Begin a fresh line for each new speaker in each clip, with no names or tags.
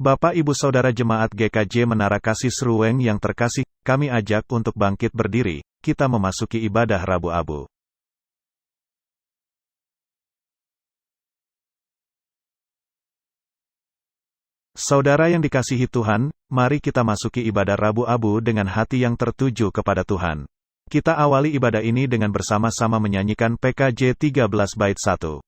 Bapak Ibu Saudara Jemaat GKJ Menara Kasih Serueng yang terkasih, kami ajak untuk bangkit berdiri, kita memasuki ibadah Rabu Abu. Saudara yang dikasihi Tuhan, mari kita masuki ibadah Rabu Abu dengan hati yang tertuju kepada Tuhan. Kita awali ibadah ini dengan bersama-sama menyanyikan PKJ 13 bait 1.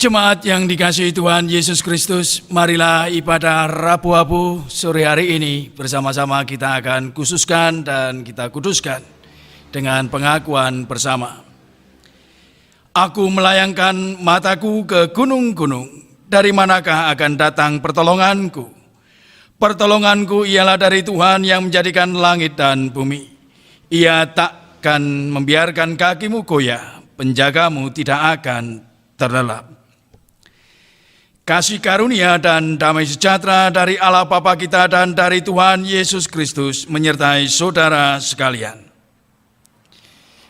Jemaat yang dikasihi Tuhan Yesus Kristus, marilah ibadah Rabu Abu sore hari ini bersama-sama kita akan khususkan dan kita kuduskan dengan pengakuan bersama. Aku melayangkan mataku ke gunung-gunung, dari manakah akan datang pertolonganku? Pertolonganku ialah dari Tuhan yang menjadikan langit dan bumi. Ia takkan membiarkan kakimu goyah, penjagamu tidak akan terlelap. Kasih karunia dan damai sejahtera dari Allah Bapa kita dan dari Tuhan Yesus Kristus menyertai saudara sekalian.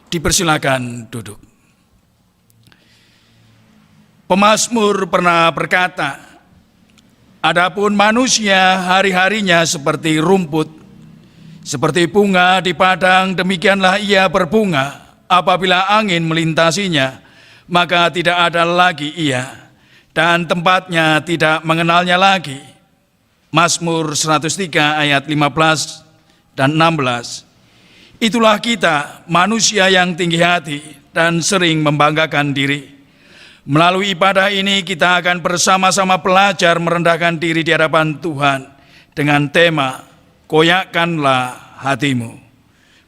Dipersilakan duduk. Pemazmur pernah berkata, adapun manusia hari-harinya seperti rumput, seperti bunga di padang, demikianlah ia berbunga. Apabila angin melintasinya, maka tidak ada lagi ia, dan tempatnya tidak mengenalnya lagi. Mazmur 103 ayat 15 dan 16. Itulah kita, manusia yang tinggi hati dan sering membanggakan diri. Melalui ibadah ini kita akan bersama-sama belajar merendahkan diri di hadapan Tuhan dengan tema, koyakkanlah hatimu.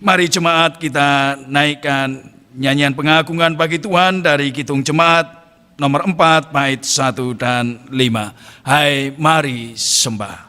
Mari jemaat kita naikkan nyanyian pengagungan bagi Tuhan dari Kidung Jemaat nomor 4 bait 1 dan 5. Hai mari sembah.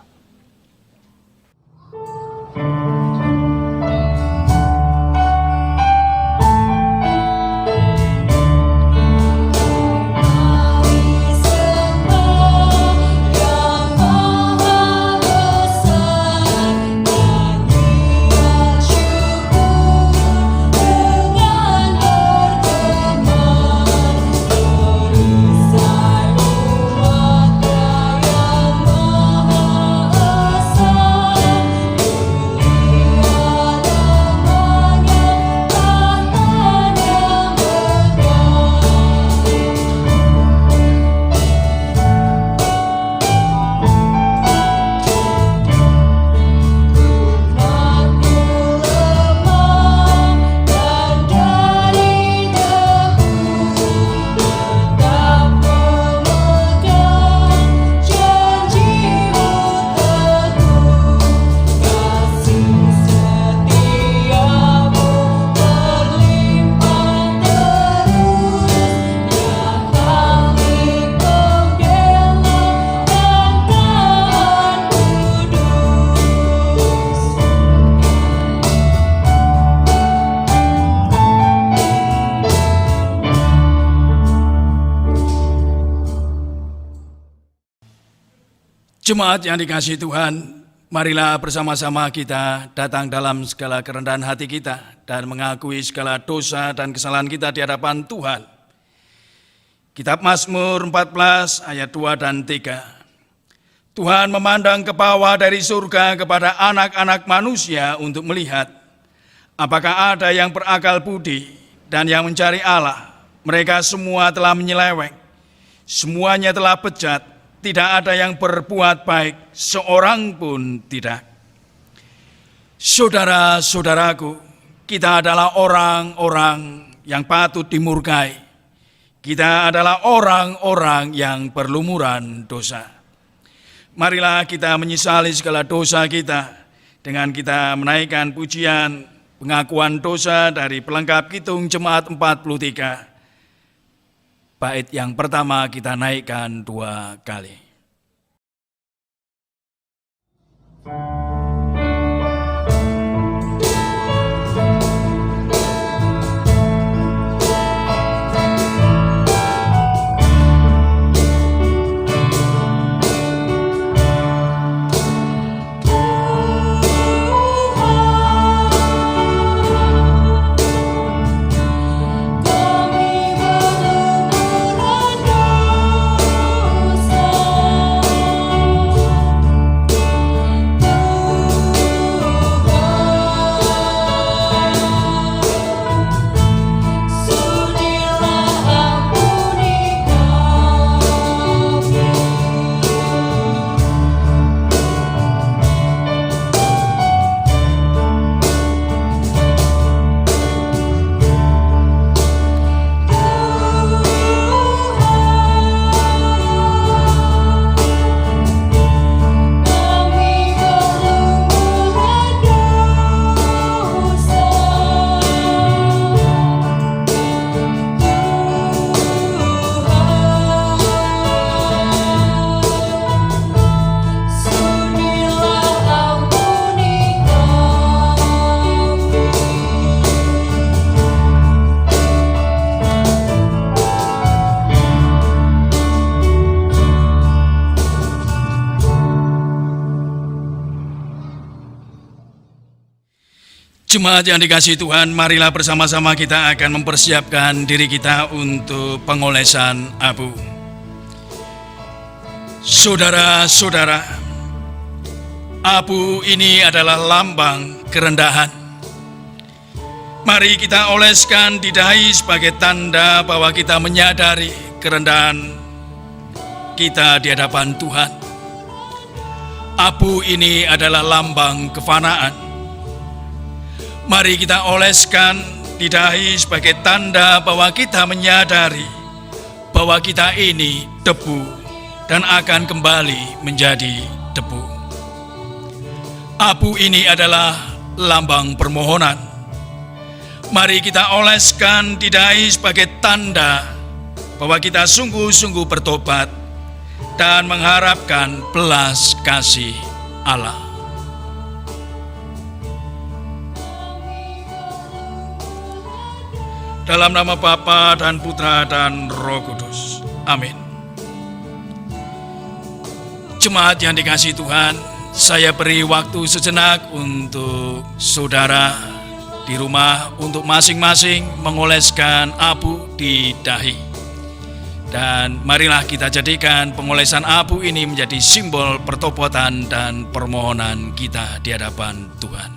Jemaat yang dikasihi Tuhan, marilah bersama-sama kita datang dalam segala kerendahan hati kita dan mengakui segala dosa dan kesalahan kita di hadapan Tuhan. Kitab Mazmur 14 ayat 2 dan 3. Tuhan memandang ke bawah dari surga kepada anak-anak manusia untuk melihat apakah ada yang berakal budi dan yang mencari Allah. Mereka semua telah menyeleweng, semuanya telah bejat. Tidak ada yang berbuat baik, seorang pun tidak. Saudara-saudaraku, kita adalah orang-orang yang patut dimurkai. Kita adalah orang-orang yang berlumuran dosa. Marilah kita menyesali segala dosa kita dengan kita menaikkan pujian pengakuan dosa dari pelengkap Kidung Jemaat 43. Bait yang pertama kita naikkan 2 kali. Jemaat yang dikasihi Tuhan, marilah bersama-sama kita akan mempersiapkan diri kita untuk pengolesan abu. Saudara-saudara, abu ini adalah lambang kerendahan. Mari kita oleskan di dahi sebagai tanda bahwa kita menyadari kerendahan kita di hadapan Tuhan. Abu ini adalah lambang kefanaan. Mari kita oleskan di dahi sebagai tanda bahwa kita menyadari bahwa kita ini debu dan akan kembali menjadi debu. Abu ini adalah lambang permohonan. Mari kita oleskan di dahi sebagai tanda bahwa kita sungguh-sungguh bertobat dan mengharapkan belas kasih Allah. Dalam nama Bapa dan Putra dan Roh Kudus. Amin. Jemaat yang dikasihi Tuhan, saya beri waktu sejenak untuk saudara di rumah untuk masing-masing mengoleskan abu di dahi. Dan marilah kita jadikan pengolesan abu ini menjadi simbol pertobatan dan permohonan kita di hadapan Tuhan.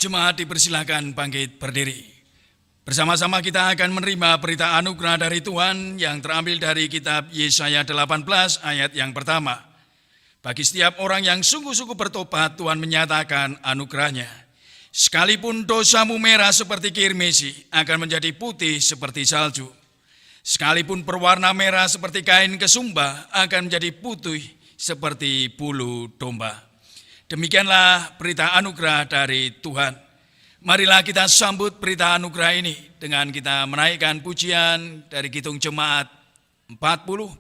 Jemaat dipersilakan bangkit berdiri. Bersama-sama kita akan menerima berita anugerah dari Tuhan yang terambil dari kitab Yesaya 18 ayat yang pertama. Bagi setiap orang yang sungguh-sungguh bertobat, Tuhan menyatakan anugerahnya. Sekalipun dosamu merah seperti kirmisi, akan menjadi putih seperti salju. Sekalipun berwarna merah seperti kain kesumba, akan menjadi putih seperti bulu domba. Demikianlah berita anugerah dari Tuhan. Marilah kita sambut berita anugerah ini dengan kita menaikkan pujian dari Kidung Jemaat 40,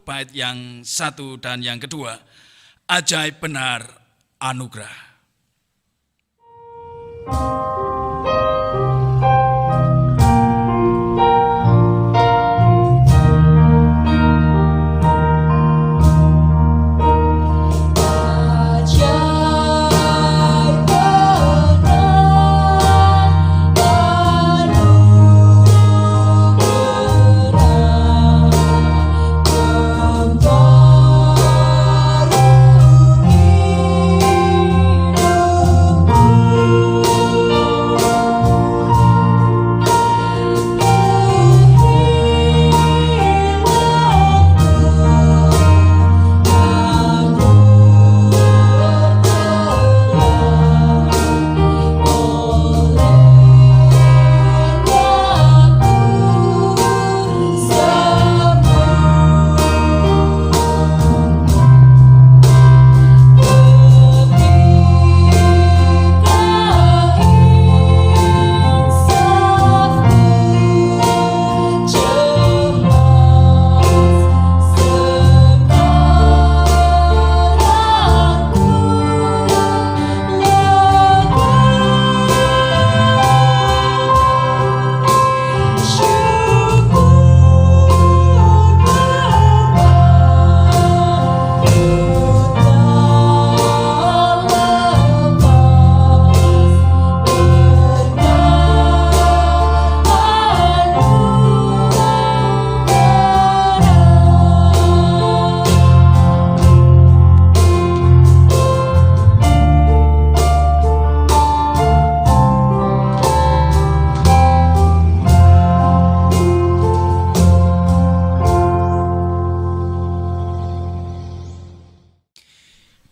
bait yang 1 dan yang kedua. Ajaib benar anugerah.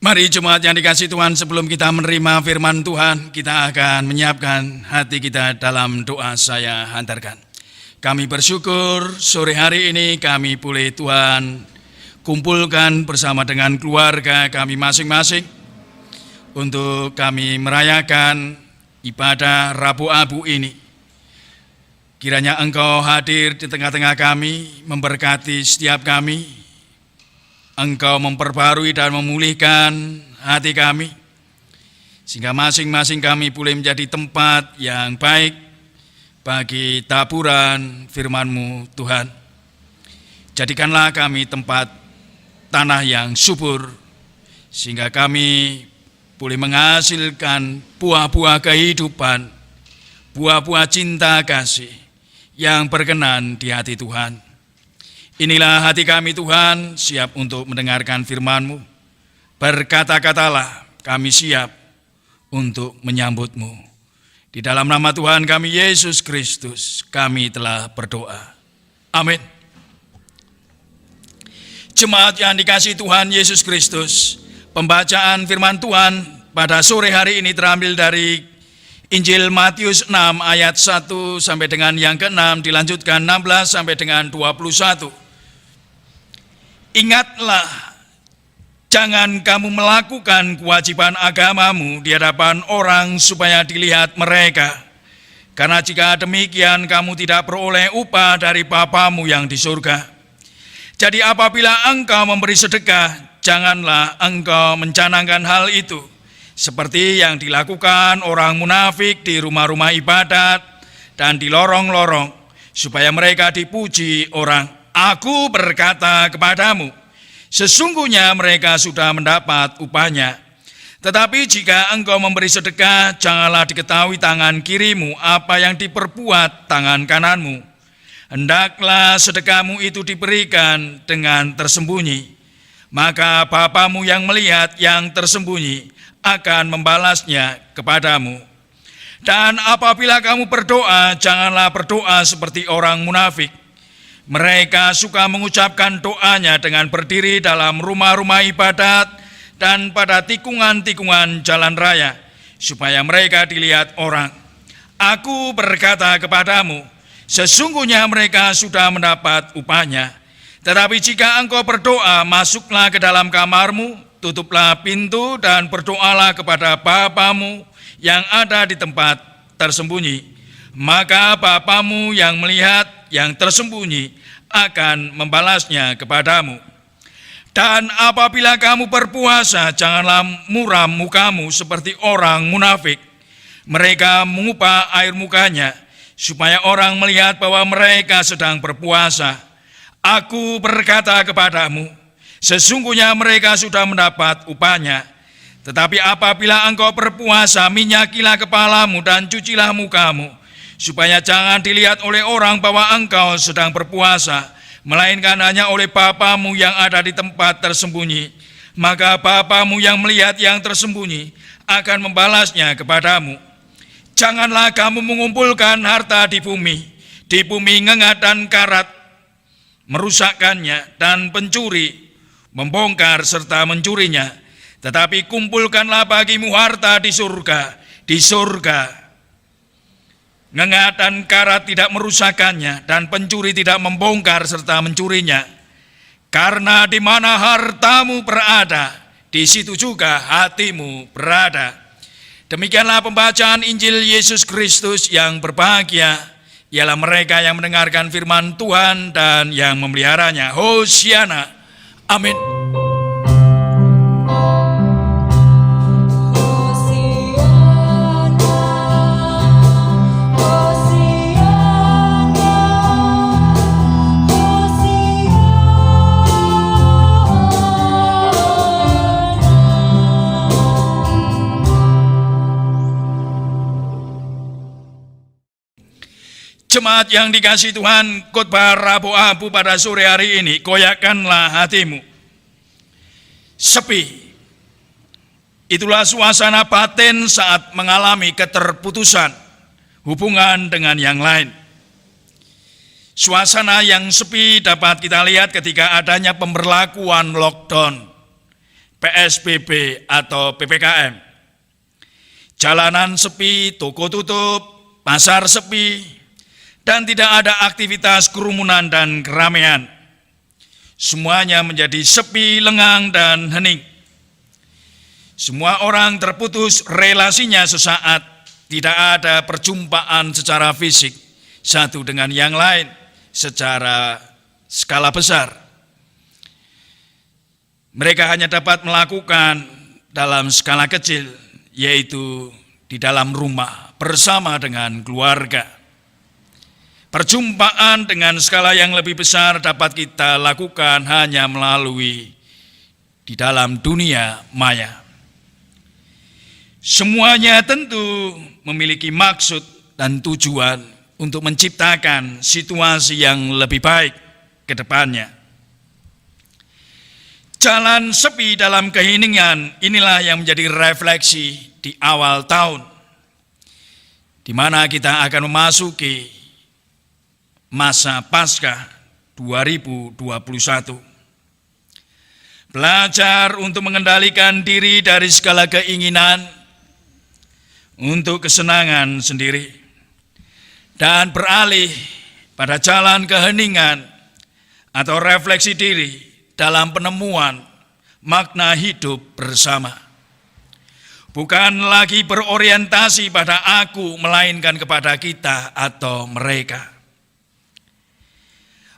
Mari jemaat yang dikasihi Tuhan, sebelum kita menerima firman Tuhan, kita akan menyiapkan hati kita dalam doa. Saya hantarkan. Kami bersyukur sore hari ini kami boleh Tuhan kumpulkan bersama dengan keluarga kami masing-masing untuk kami merayakan ibadah Rabu Abu ini. Kiranya Engkau hadir di tengah-tengah kami, memberkati setiap kami. Engkau memperbarui dan memulihkan hati kami, sehingga masing-masing kami boleh menjadi tempat yang baik bagi taburan firman-Mu Tuhan. Jadikanlah kami tempat tanah yang subur, sehingga kami boleh menghasilkan buah-buah kehidupan, buah-buah cinta kasih yang berkenan di hati Tuhan. Inilah hati kami Tuhan, siap untuk mendengarkan firman-Mu. Berkata-katalah, kami siap untuk menyambut-Mu. Di dalam nama Tuhan kami Yesus Kristus, kami telah berdoa. Amin. Jemaat yang dikasihi Tuhan Yesus Kristus, pembacaan firman Tuhan pada sore hari ini terambil dari Injil Matius 6 ayat 1 sampai dengan yang ke-6, dilanjutkan 16 sampai dengan 21. Ingatlah, jangan kamu melakukan kewajiban agamamu di hadapan orang supaya dilihat mereka. Karena jika demikian kamu tidak beroleh upah dari Bapamu yang di surga. Jadi apabila engkau memberi sedekah, janganlah engkau mencanangkan hal itu, seperti yang dilakukan orang munafik di rumah-rumah ibadat dan di lorong-lorong, supaya mereka dipuji orang. Aku berkata kepadamu, sesungguhnya mereka sudah mendapat upahnya. Tetapi jika engkau memberi sedekah, janganlah diketahui tangan kirimu apa yang diperbuat tangan kananmu. Hendaklah sedekahmu itu diberikan dengan tersembunyi. Maka Bapamu yang melihat yang tersembunyi akan membalasnya kepadamu. Dan apabila kamu berdoa, janganlah berdoa seperti orang munafik. Mereka suka mengucapkan doanya dengan berdiri dalam rumah-rumah ibadat dan pada tikungan-tikungan jalan raya, supaya mereka dilihat orang. Aku berkata kepadamu, sesungguhnya mereka sudah mendapat upahnya. Tetapi jika engkau berdoa, masuklah ke dalam kamarmu, tutuplah pintu dan berdoalah kepada Bapamu yang ada di tempat tersembunyi. Maka Bapamu yang melihat yang tersembunyi akan membalasnya kepadamu. Dan apabila kamu berpuasa, janganlah muram mukamu seperti orang munafik. Mereka mengupah air mukanya, supaya orang melihat bahwa mereka sedang berpuasa. Aku berkata kepadamu, sesungguhnya mereka sudah mendapat upahnya. Tetapi apabila engkau berpuasa, minyakilah kepalamu dan cucilah mukamu, supaya jangan dilihat oleh orang bahwa engkau sedang berpuasa, melainkan hanya oleh Bapamu yang ada di tempat tersembunyi. Maka Bapamu yang melihat yang tersembunyi akan membalasnya kepadamu. Janganlah kamu mengumpulkan harta di bumi ngengat dan karat merusakkannya, dan pencuri membongkar serta mencurinya. Tetapi kumpulkanlah bagimu harta di surga. Ngengat dan karat tidak merusakkannya, dan pencuri tidak membongkar serta mencurinya. Karena di mana hartamu berada, di situ juga hatimu berada. Demikianlah pembacaan Injil Yesus Kristus. Yang berbahagia ialah mereka yang mendengarkan firman Tuhan dan yang memeliharanya. Hosiana. Amin. Jemaat yang dikasihi Tuhan, khotbah Rabu Abu pada sore hari ini, koyakkanlah hatimu. Sepi. Itulah suasana batin saat mengalami keterputusan hubungan dengan yang lain. Suasana yang sepi dapat kita lihat ketika adanya pemberlakuan lockdown, PSBB atau PPKM. Jalanan sepi, toko tutup, pasar sepi, dan tidak ada aktivitas kerumunan dan keramaian. Semuanya menjadi sepi, lengang, dan hening. Semua orang terputus relasinya sesaat, tidak ada perjumpaan secara fisik satu dengan yang lain secara skala besar. Mereka hanya dapat melakukan dalam skala kecil, yaitu di dalam rumah bersama dengan keluarga. Perjumpaan dengan skala yang lebih besar dapat kita lakukan hanya melalui di dalam dunia maya. Semuanya tentu memiliki maksud dan tujuan untuk menciptakan situasi yang lebih baik ke depannya. Jalan sepi dalam keheningan inilah yang menjadi refleksi di awal tahun, di mana kita akan memasuki masa Paskah 2021. Belajar untuk mengendalikan diri dari segala keinginan untuk kesenangan sendiri dan beralih pada jalan keheningan atau refleksi diri dalam penemuan makna hidup bersama. Bukan lagi berorientasi pada aku, melainkan kepada kita atau mereka.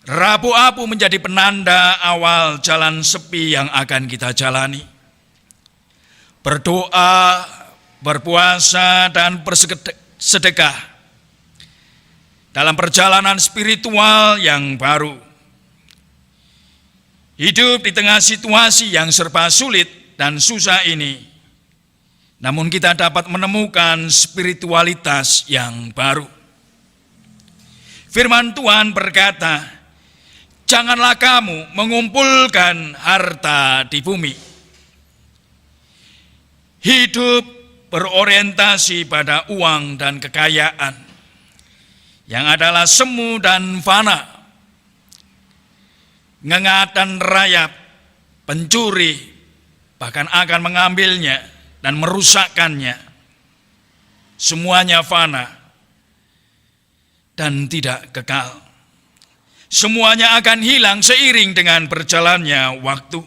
Rabu Abu menjadi penanda awal jalan sepi yang akan kita jalani. Berdoa, berpuasa, dan bersedekah dalam perjalanan spiritual yang baru. Hidup di tengah situasi yang serba sulit dan susah ini, namun kita dapat menemukan spiritualitas yang baru. Firman Tuhan berkata, janganlah kamu mengumpulkan harta di bumi. Hidup berorientasi pada uang dan kekayaan yang adalah semu dan fana, ngengat dan rayap, pencuri, bahkan akan mengambilnya dan merusakkannya. Semuanya fana dan tidak kekal. Semuanya akan hilang seiring dengan berjalannya waktu.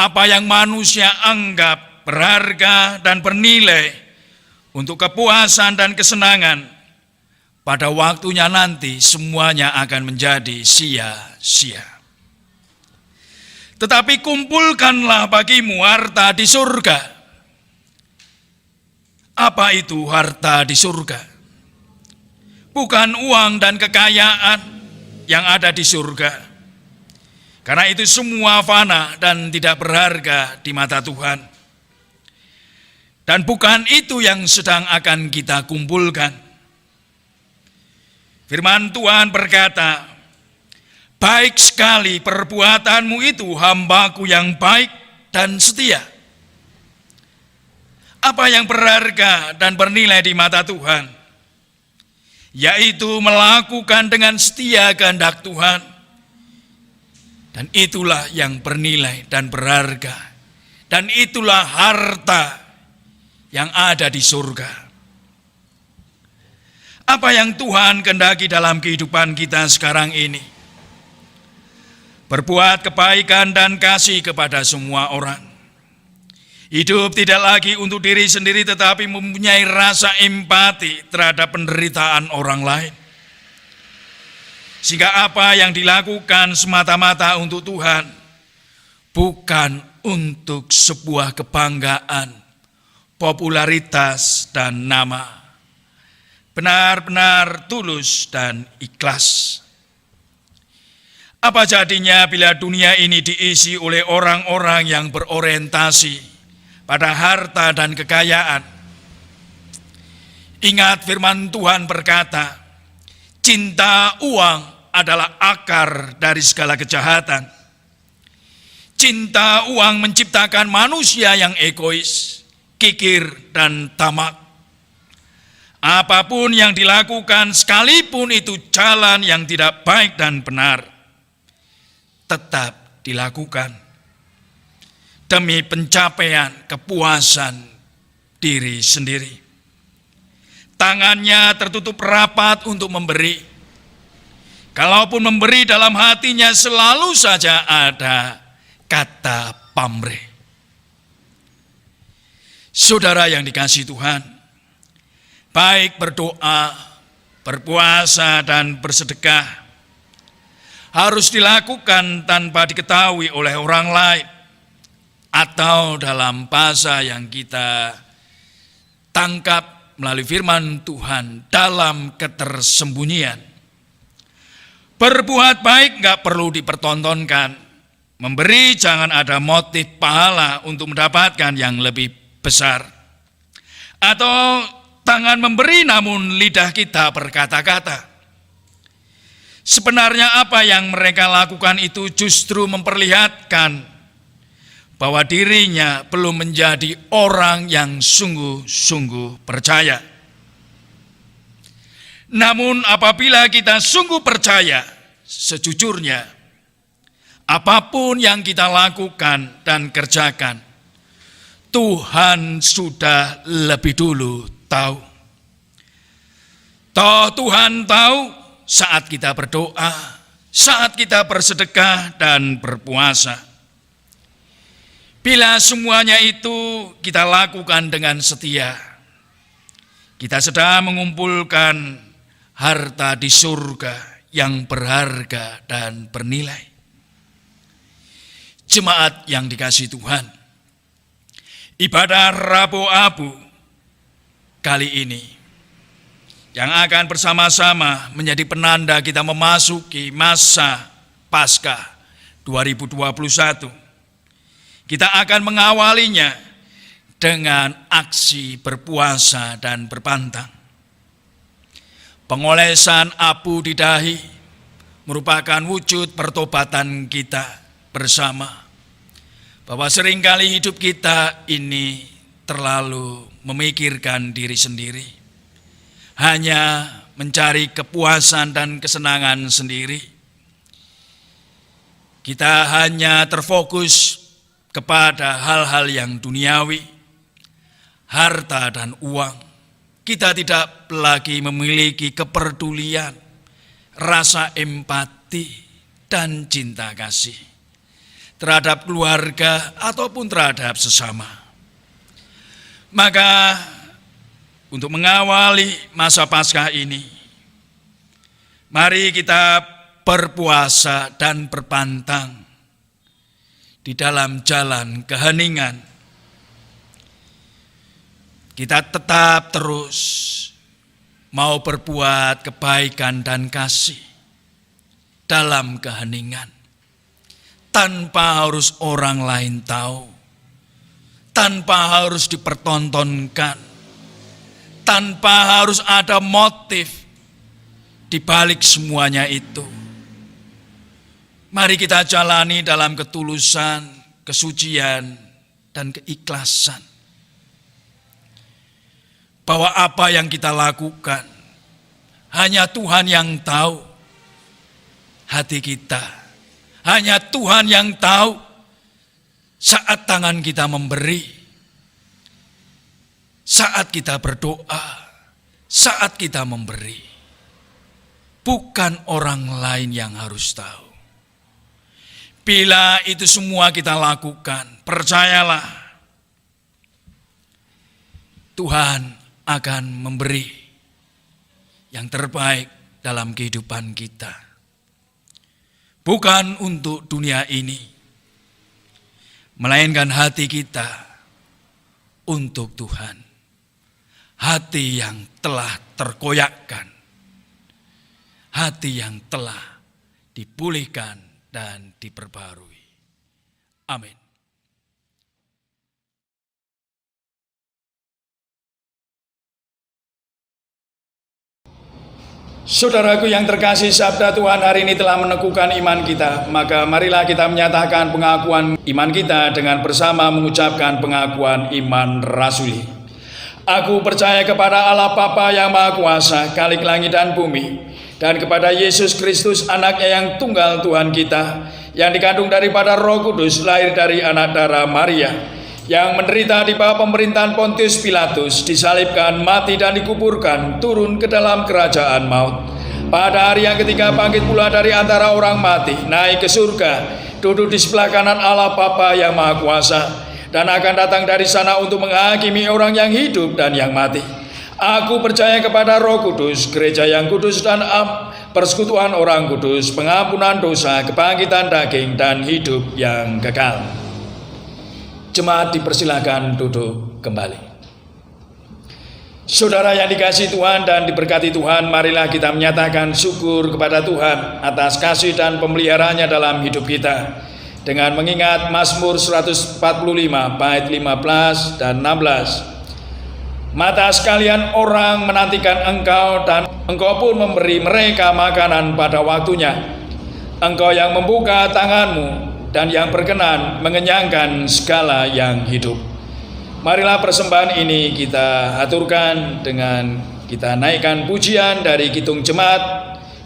Apa yang manusia anggap berharga dan bernilai untuk kepuasan dan kesenangan, pada waktunya nanti semuanya akan menjadi sia-sia. Tetapi kumpulkanlah bagimu harta di surga. Apa itu harta di surga? Bukan uang dan kekayaan yang ada di surga. Karena itu semua fana dan tidak berharga di mata Tuhan. Dan bukan itu yang sedang akan kita kumpulkan. Firman Tuhan berkata, baik sekali perbuatanmu itu, hambaku yang baik dan setia. Apa yang berharga dan bernilai di mata Tuhan? Yaitu melakukan dengan setia kehendak Tuhan. Dan itulah yang bernilai dan berharga. Dan itulah harta yang ada di surga. Apa yang Tuhan kehendaki dalam kehidupan kita sekarang ini? Berbuat kebaikan dan kasih kepada semua orang. Hidup tidak lagi untuk diri sendiri, tetapi mempunyai rasa empati terhadap penderitaan orang lain. Sehingga apa yang dilakukan semata-mata untuk Tuhan, bukan untuk sebuah kebanggaan, popularitas, dan nama. Benar-benar tulus dan ikhlas. Apa jadinya bila dunia ini diisi oleh orang-orang yang berorientasi pada harta dan kekayaan? Ingat firman Tuhan berkata, cinta uang adalah akar dari segala kejahatan. Cinta uang menciptakan manusia yang egois, kikir, dan tamak. Apapun yang dilakukan, sekalipun itu jalan yang tidak baik dan benar, tetap dilakukan demi pencapaian kepuasan diri sendiri. Tangannya tertutup rapat untuk memberi. Kalaupun memberi, dalam hatinya selalu saja ada kata pamrih. Saudara yang dikasihi Tuhan, baik berdoa, berpuasa, dan bersedekah harus dilakukan tanpa diketahui oleh orang lain, atau dalam bahasa yang kita tangkap melalui firman Tuhan, dalam ketersembunyian. Berbuat baik gak perlu dipertontonkan. Memberi jangan ada motif pahala untuk mendapatkan yang lebih besar. Atau tangan memberi namun lidah kita berkata-kata. Sebenarnya apa yang mereka lakukan itu justru memperlihatkan bahwa dirinya belum menjadi orang yang sungguh-sungguh percaya. Namun apabila kita sungguh percaya, sejujurnya, apapun yang kita lakukan dan kerjakan, Tuhan sudah lebih dulu tahu. Toh Tuhan tahu saat kita berdoa, saat kita bersedekah dan berpuasa. Bila semuanya itu kita lakukan dengan setia, kita sedang mengumpulkan harta di surga yang berharga dan bernilai. Jemaat yang dikasihi Tuhan, ibadah Rabu Abu kali ini yang akan bersama-sama menjadi penanda kita memasuki masa Paskah 2021. Kita akan mengawalinya dengan aksi berpuasa dan berpantang. Pengolesan abu di dahi merupakan wujud pertobatan kita bersama. Bahwa seringkali hidup kita ini terlalu memikirkan diri sendiri. Hanya mencari kepuasan dan kesenangan sendiri. Kita hanya terfokus kepada hal-hal yang duniawi, harta dan uang. Kita tidak lagi memiliki kepedulian, rasa empati, dan cinta kasih terhadap keluarga ataupun terhadap sesama. Maka untuk mengawali masa Paskah ini, mari kita berpuasa dan berpantang di dalam jalan keheningan. Kita tetap terus mau berbuat kebaikan dan kasih dalam keheningan, tanpa harus orang lain tahu, tanpa harus dipertontonkan, tanpa harus ada motif di balik semuanya itu. Mari kita jalani dalam ketulusan, kesucian, dan keikhlasan. Bahwa apa yang kita lakukan, hanya Tuhan yang tahu hati kita. Hanya Tuhan yang tahu saat tangan kita memberi, saat kita berdoa, saat kita memberi. Bukan orang lain yang harus tahu. Bila itu semua kita lakukan, percayalah, Tuhan akan memberi yang terbaik dalam kehidupan kita. Bukan untuk dunia ini, melainkan hati kita untuk Tuhan. Hati yang telah terkoyakkan, hati yang telah dipulihkan dan diperbarui. Amin. Saudaraku yang terkasih, sabda Tuhan hari ini telah meneguhkan iman kita. Maka marilah kita menyatakan pengakuan iman kita dengan bersama mengucapkan pengakuan iman rasuli. Aku percaya kepada Allah Bapa yang Maha Kuasa, Khalik langit dan bumi, dan kepada Yesus Kristus, anaknya yang tunggal Tuhan kita, yang dikandung daripada Roh Kudus, lahir dari anak darah Maria, yang menderita di bawah pemerintahan Pontius Pilatus, disalibkan, mati dan dikuburkan, turun ke dalam kerajaan maut. Pada hari yang ketiga bangkit pula dari antara orang mati, naik ke surga, duduk di sebelah kanan Allah Bapa yang Maha Kuasa, dan akan datang dari sana untuk menghakimi orang yang hidup dan yang mati. Aku percaya kepada Roh Kudus, gereja yang kudus dan persekutuan orang kudus, pengampunan dosa, kebangkitan daging, dan hidup yang kekal. Jemaat dipersilakan duduk kembali. Saudara yang dikasihi Tuhan dan diberkati Tuhan, marilah kita menyatakan syukur kepada Tuhan atas kasih dan pemeliharaannya dalam hidup kita, dengan mengingat Mazmur 145 bait 15 dan 16. Mata sekalian orang menantikan Engkau, dan Engkau pun memberi mereka makanan pada waktunya. Engkau yang membuka tanganmu dan yang berkenan mengenyangkan segala yang hidup. Marilah persembahan ini kita aturkan dengan kita naikkan pujian dari Kidung Jemaat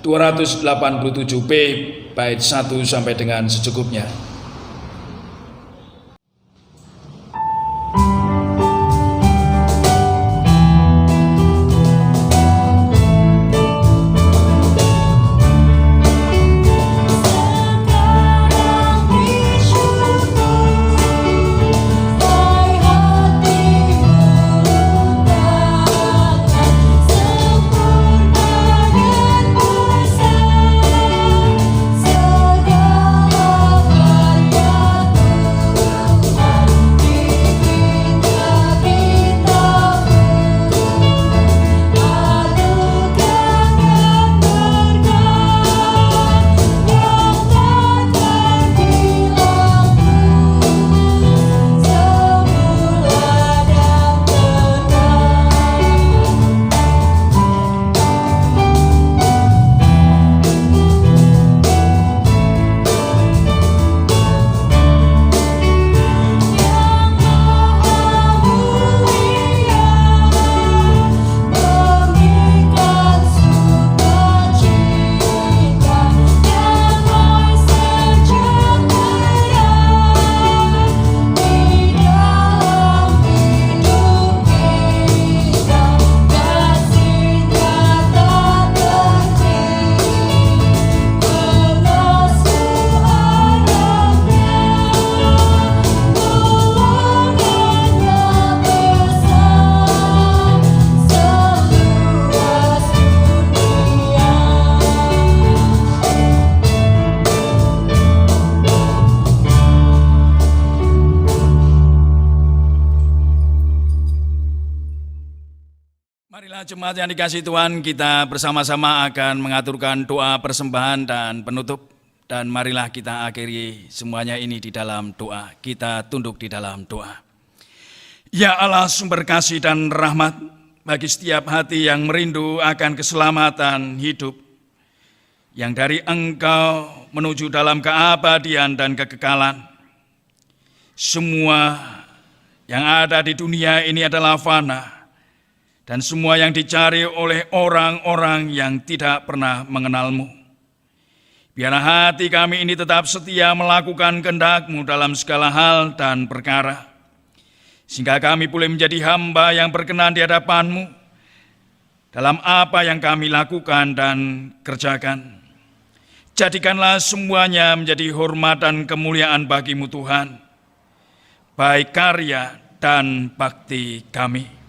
287b bait 1 sampai dengan secukupnya.
Segala
Saudara jemaat yang dikasihi Tuhan, kita bersama-sama akan mengaturkan doa persembahan dan penutup. Dan marilah kita akhiri semuanya ini di dalam doa. Kita tunduk di dalam doa. Ya Allah, sumber kasih dan rahmat bagi setiap hati yang merindu akan keselamatan hidup, yang dari Engkau menuju dalam keabadian dan kekekalan. Semua yang ada di dunia ini adalah fana, dan semua yang dicari oleh orang-orang yang tidak pernah mengenal-Mu. Biarlah hati kami ini tetap setia melakukan kehendak-Mu dalam segala hal dan perkara, sehingga kami boleh menjadi hamba yang berkenan di hadapan-Mu dalam apa yang kami lakukan dan kerjakan. Jadikanlah semuanya menjadi hormat dan kemuliaan bagi-Mu Tuhan, baik karya dan bakti kami.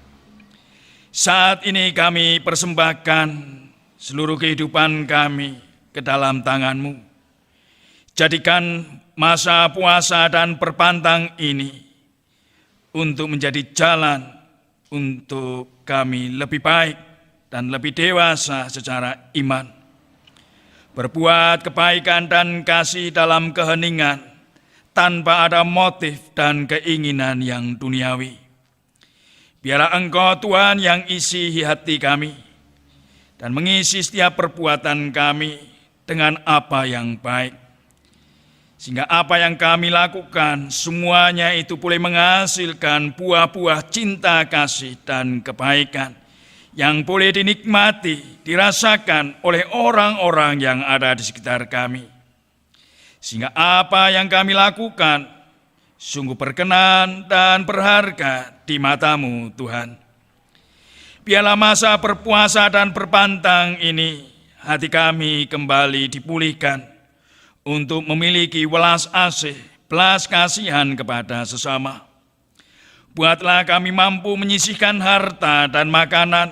Saat ini kami persembahkan seluruh kehidupan kami ke dalam tangan-Mu. Jadikan masa puasa dan perpantang ini untuk menjadi jalan untuk kami lebih baik dan lebih dewasa secara iman. Berbuat kebaikan dan kasih dalam keheningan tanpa ada motif dan keinginan yang duniawi. Biarlah Engkau Tuhan yang isi hati kami dan mengisi setiap perbuatan kami dengan apa yang baik. Sehingga apa yang kami lakukan semuanya itu boleh menghasilkan buah-buah cinta kasih dan kebaikan yang boleh dinikmati, dirasakan oleh orang-orang yang ada di sekitar kami. Sehingga apa yang kami lakukan sungguh berkenan dan berharga di mata-Mu Tuhan. Biarlah masa berpuasa dan berpantang ini hati kami kembali dipulihkan untuk memiliki welas asih, belas kasihan kepada sesama. Buatlah kami mampu menyisihkan harta dan makanan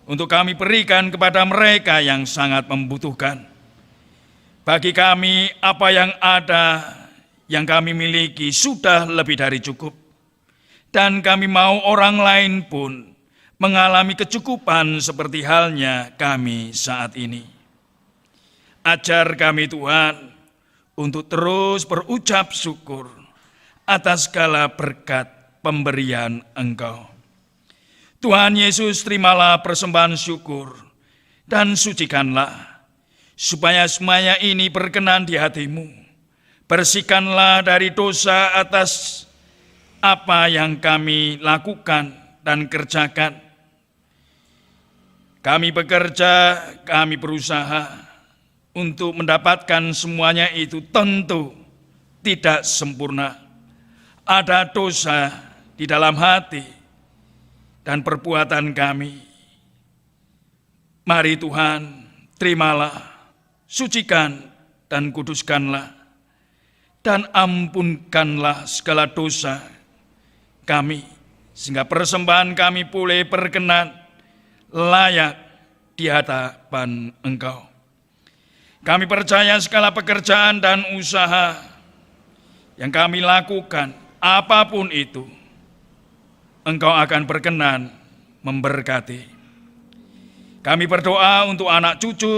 untuk kami berikan kepada mereka yang sangat membutuhkan. Bagi kami apa yang ada, yang kami miliki sudah lebih dari cukup. Dan kami mau orang lain pun mengalami kecukupan seperti halnya kami saat ini. Ajar kami Tuhan untuk terus berucap syukur atas segala berkat pemberian Engkau. Tuhan Yesus, terimalah persembahan syukur dan sucikanlah, supaya semuanya ini berkenan di hati-Mu. Bersihkanlah dari dosa atas apa yang kami lakukan dan kerjakan. Kami bekerja, kami berusaha untuk mendapatkan semuanya itu tentu tidak sempurna. Ada dosa di dalam hati dan perbuatan kami. Mari Tuhan, terimalah, sucikan dan kuduskanlah, dan ampunkanlah segala dosa kami, sehingga persembahan kami boleh berkenan, layak di hadapan Engkau. Kami percaya segala pekerjaan dan usaha yang kami lakukan, apapun itu, Engkau akan berkenan memberkati. Kami berdoa untuk anak cucu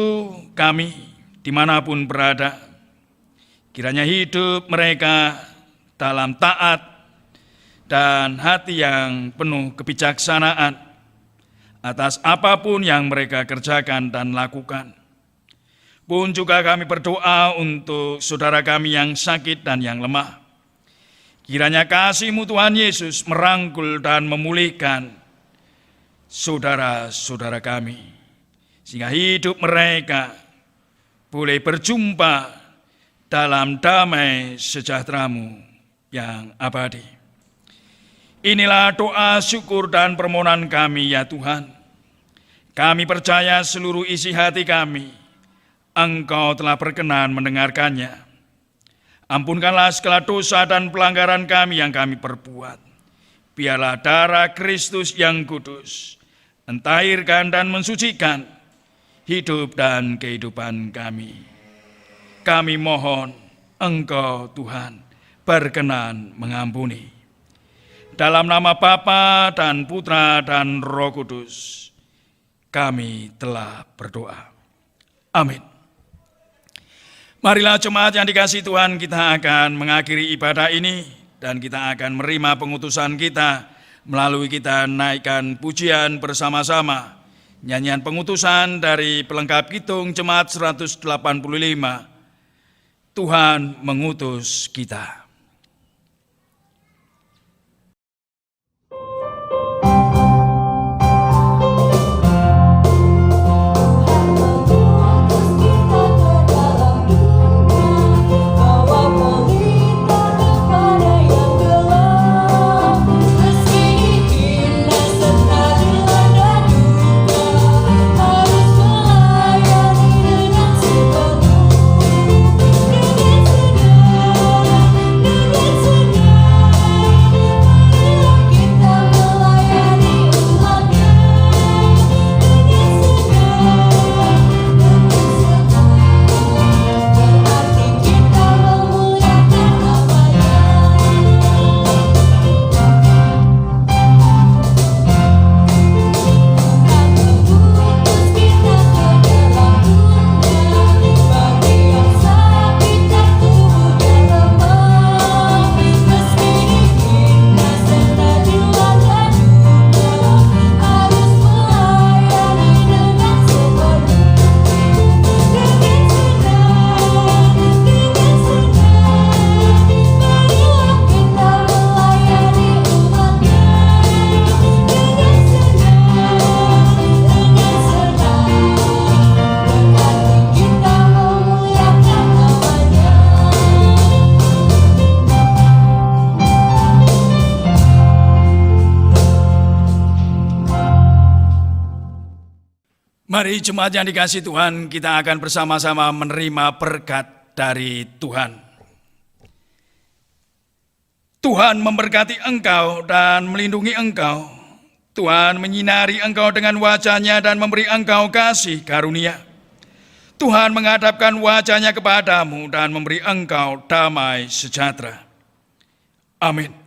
kami dimanapun berada. Kiranya hidup mereka dalam taat dan hati yang penuh kebijaksanaan atas apapun yang mereka kerjakan dan lakukan. Pun juga kami berdoa untuk saudara kami yang sakit dan yang lemah. Kiranya kasih-Mu Tuhan Yesus merangkul dan memulihkan saudara-saudara kami, sehingga hidup mereka boleh berjumpa dalam damai sejahtera-Mu yang abadi. Inilah doa syukur dan permohonan kami ya Tuhan. Kami percaya seluruh isi hati kami, Engkau telah berkenan mendengarkannya. Ampunkanlah segala dosa dan pelanggaran kami yang kami perbuat. Biarlah darah Kristus yang kudus mentahirkan dan mensucikan hidup dan kehidupan kami. Kami mohon Engkau Tuhan berkenan mengampuni. Dalam nama Bapa dan Putra dan Roh Kudus, kami telah berdoa. Amin. Marilah jemaat yang dikasihi Tuhan, kita akan mengakhiri ibadah ini dan kita akan menerima pengutusan kita melalui kita naikkan pujian bersama-sama. Nyanyian pengutusan dari pelengkap Kidung Jemaat 185. Tuhan mengutus kita. Mari jemaat yang dikasihi Tuhan, kita akan bersama-sama menerima berkat dari Tuhan. Tuhan memberkati engkau dan melindungi engkau. Tuhan menyinari engkau dengan wajah-Nya dan memberi engkau kasih karunia. Tuhan menghadapkan wajah-Nya kepadamu dan memberi engkau damai sejahtera. Amin.